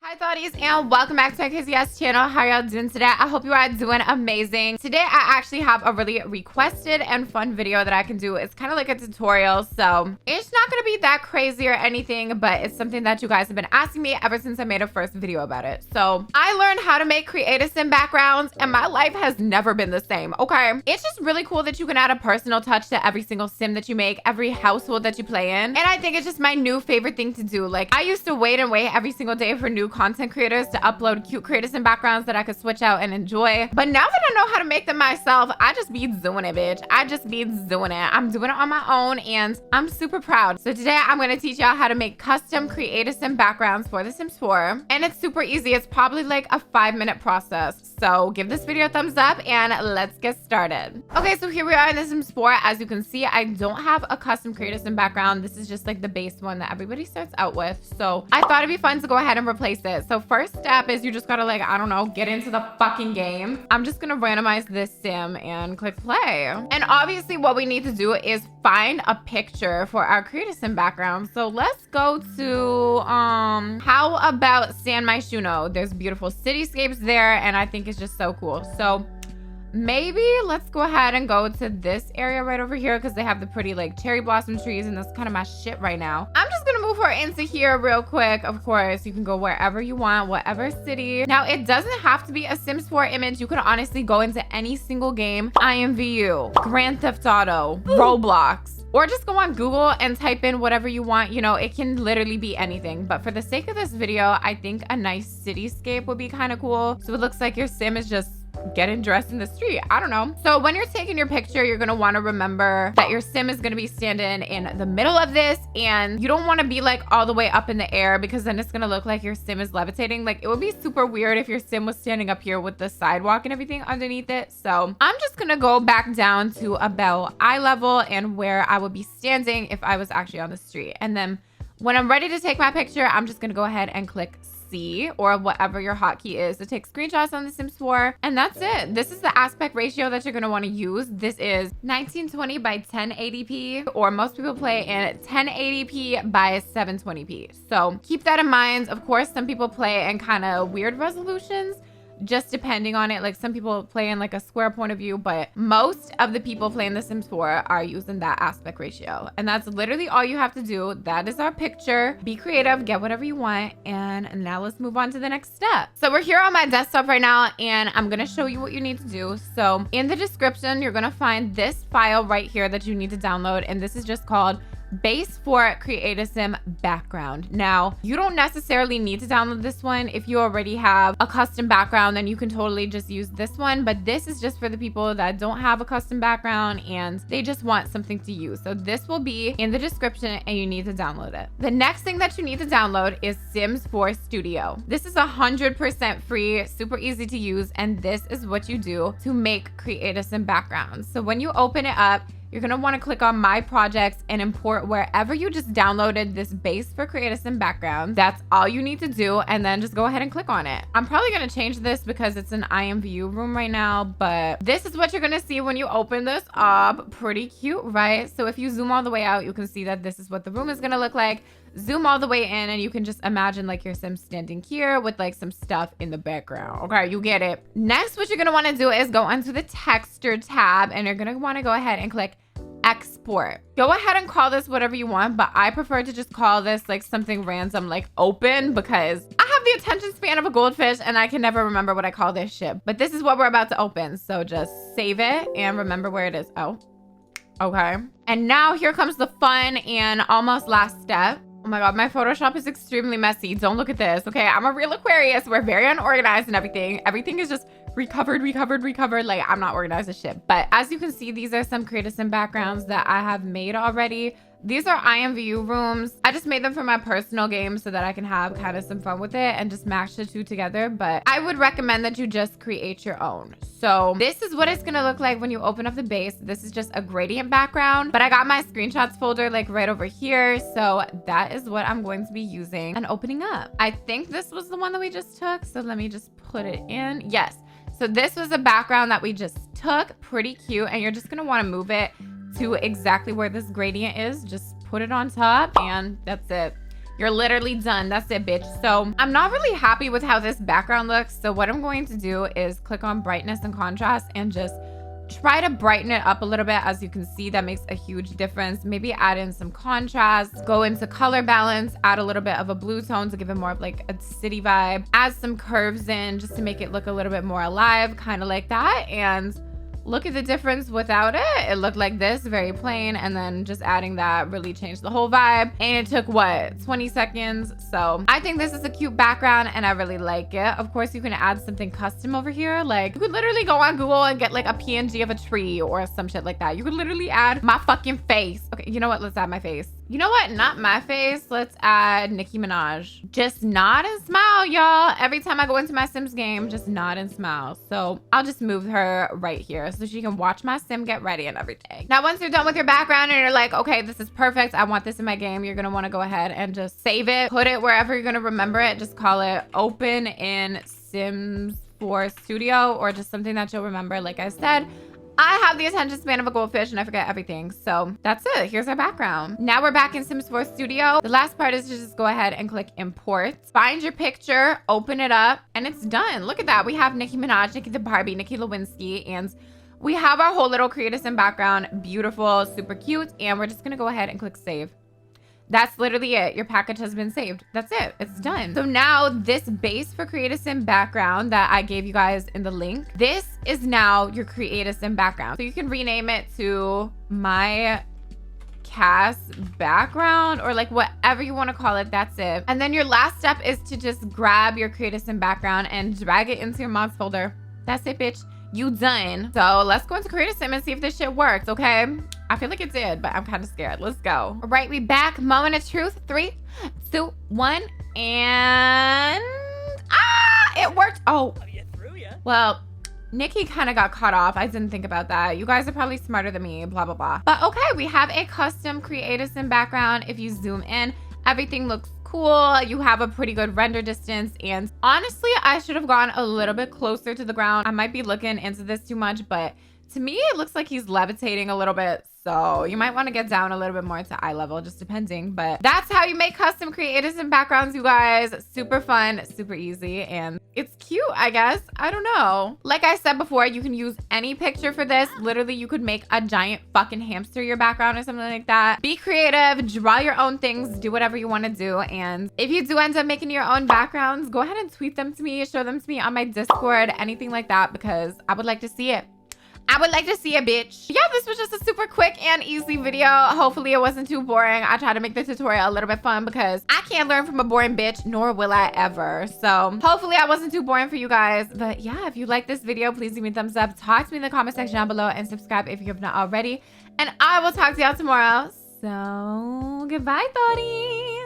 Hi thoughties, and welcome back to my KCS channel. How y'all doing today? I hope you are doing amazing. Today I actually have a really requested and fun video that I can do. It's kind of like a tutorial, so it's not going to be that crazy or anything, but it's something that you guys have been asking me ever since I made a first video about it. So I learned how to make creative sim backgrounds and my life has never been the same, okay? It's just really cool that you can add a personal touch to every single sim that you make, every household that you play in. And I think it's just my new favorite thing to do. Like, I used to wait every single day for new content creators to upload cute creators and backgrounds that I could switch out and enjoy. But now that I know how to make them myself, I just be doing it, bitch. I just be doing it. I'm doing it on my own and I'm super proud. So today I'm going to teach y'all how to make custom creative sim backgrounds for The Sims 4. And it's super easy. It's probably like a 5-minute process. So give this video a thumbs up and let's get started. Okay, so here we are in The Sims 4. As you can see, I don't have a custom creative sim background. This is just like the base one that everybody starts out with. So I thought it'd be fun to go ahead and replace it. So first step is you just gotta, like, I don't know, get into the fucking game. I'm just gonna randomize this sim and click play. And obviously what we need to do is find a picture for our creative sim background. So let's go to, how about San Myshuno? There's beautiful cityscapes there and I think it's just so cool. So maybe let's go ahead and go to this area right over here because they have the pretty like cherry blossom trees and that's kind of my shit right now. I'm just gonna move her into here real quick. Of course, you can go wherever you want, whatever city. Now, it doesn't have to be a Sims 4 image. You could honestly go into any single game. IMVU, Grand Theft Auto, Roblox, or just go on Google and type in whatever you want. You know, it can literally be anything. But for the sake of this video, I think a nice cityscape would be kind of cool. So it looks like your sim is just getting dressed in the street. I don't know. So when you're taking your picture, you're going to want to remember that your sim is going to be standing in the middle of this, and you don't want to be like all the way up in the air because then it's going to look like your sim is levitating. Like, it would be super weird if your sim was standing up here with the sidewalk and everything underneath it. So I'm just going to go back down to about eye level and where I would be standing if I was actually on the street. And then when I'm ready to take my picture, I'm just going to go ahead and click C or whatever your hotkey is to take screenshots on The Sims 4. And that's it. This is the aspect ratio that you're going to want to use. This is 1920 by 1080p, or most people play in 1080p by 720p. So keep that in mind. Of course, some people play in kind of weird resolutions, just depending on it. Like, some people play in like a square point of view, but most of the people playing The Sims 4 are using that aspect ratio. And that's literally all you have to do. That is our picture. Be creative, get whatever you want. And now let's move on to the next step. So we're here on my desktop right now and I'm gonna show you what you need to do. So in the description, you're gonna find this file right here that you need to download. And this is just called Base for Creative Sim Background. Now, you don't necessarily need to download this one. If you already have a custom background, then you can totally just use this one. But this is just for the people that don't have a custom background and they just want something to use. So this will be in the description and you need to download it. The next thing that you need to download is Sims 4 Studio. This is 100% free, super easy to use, and this is what you do to make creative sim backgrounds. So when you open it up, you're going to want to click on My Projects and import wherever you just downloaded this base for creative sim background. That's all you need to do, and then just go ahead and click on it. I'm probably going to change this because it's an IMVU room right now, but this is what you're going to see when you open this up. Pretty cute, right? So if you zoom all the way out, you can see that this is what the room is going to look like. Zoom all the way in and you can just imagine like your sim standing here with like some stuff in the background. Okay, you get it. Next, what you're gonna wanna do is go onto the texture tab and you're gonna wanna go ahead and click export. Go ahead and call this whatever you want, but I prefer to just call this like something random, like open, because I have the attention span of a goldfish and I can never remember what I call this shit. But this is what we're about to open. So just save it and remember where it is. Oh, okay. And now here comes the fun and almost last step. Oh my God, my Photoshop is extremely messy. Don't look at this. Okay, I'm a real Aquarius. We're very unorganized and everything. Everything is just recovered. Like, I'm not organized as shit. But as you can see, these are some creative sim backgrounds that I have made already. These are IMVU rooms. I just made them for my personal game so that I can have kind of some fun with it and just match the two together. But I would recommend that you just create your own. So this is what it's gonna look like when you open up the base. This is just a gradient background, but I got my screenshots folder like right over here. So that is what I'm going to be using and opening up. I think this was the one that we just took. So let me just put it in. Yes. So this was a background that we just took. Pretty cute. And you're just gonna wanna move it to exactly where this gradient is. Just put it on top and that's it. You're literally done. That's it, bitch. So I'm not really happy with how this background looks. So what I'm going to do is click on brightness and contrast and just try to brighten it up a little bit. As you can see, that makes a huge difference. Maybe add in some contrast, go into color balance, add a little bit of a blue tone to give it more of like a city vibe, add some curves in just to make it look a little bit more alive, kind of like that. And look at the difference without it. It looked like this, very plain, and then just adding that really changed the whole vibe. And it took what, 20 seconds? So I think this is a cute background and I really like it. Of course, you can add something custom over here. Like you could literally go on Google and get like a PNG of a tree or some shit like that. You could literally add my fucking face. Okay, you know what? Let's add my face. You know what? Not my face. Let's add Nicki Minaj. Just nod and smile, y'all. Every time I go into my Sims game, just nod and smile. So I'll just move her right here so she can watch my sim get ready and everything. Now, once you're done with your background and you're like, okay, this is perfect, I want this in my game, you're gonna wanna go ahead and just save it. Put it wherever you're gonna remember it. Just call it open in Sims 4 Studio or just something that you'll remember. Like I said, I have the attention span of a goldfish and I forget everything. So that's it. Here's our background. Now we're back in Sims 4 Studio. The last part is to just go ahead and click import. Find your picture, open it up, and it's done. Look at that. We have Nicki Minaj, Nicki the Barbie, Nicki Lewinsky, and we have our whole little create a sim background. Beautiful, super cute. And we're just gonna go ahead and click save. That's literally it. Your package has been saved. That's it. It's done. So now this base for Create a Sim background that I gave you guys in the link, this is now your Create a Sim background. So you can rename it to My Cast Background or like whatever you want to call it. That's it. And then your last step is to just grab your Create a Sim background and drag it into your mods folder. That's it, bitch. You done. So let's go into Create a Sim and see if this shit works, okay? I feel like it did, but I'm kind of scared. Let's go. All right, we back. Moment of truth. 3, 2, 1, and it worked. Oh, well, Nicki kind of got caught off. I didn't think about that. You guys are probably smarter than me, blah, blah, blah. But okay, we have a custom Create a Sim background. If you zoom in, everything looks cool. You have a pretty good render distance. And honestly, I should have gone a little bit closer to the ground. I might be looking into this too much, but to me, it looks like he's levitating a little bit. So you might want to get down a little bit more to eye level, just depending. But that's how you make custom Create a Sim backgrounds, you guys. Super fun, super easy, and it's cute, I guess. I don't know. Like I said before, you can use any picture for this. Literally, you could make a giant fucking hamster your background or something like that. Be creative, draw your own things, do whatever you want to do. And if you do end up making your own backgrounds, go ahead and tweet them to me, show them to me on my Discord, anything like that, because I would like to see it. I would like to see a bitch. Yeah, this was just a super quick and easy video. Hopefully it wasn't too boring. I tried to make the tutorial a little bit fun because I can't learn from a boring bitch, nor will I ever. So hopefully I wasn't too boring for you guys. But yeah, if you like this video, please give me a thumbs up. Talk to me in the comment section down below and subscribe if you have not already. And I will talk to y'all tomorrow. So goodbye, thotties.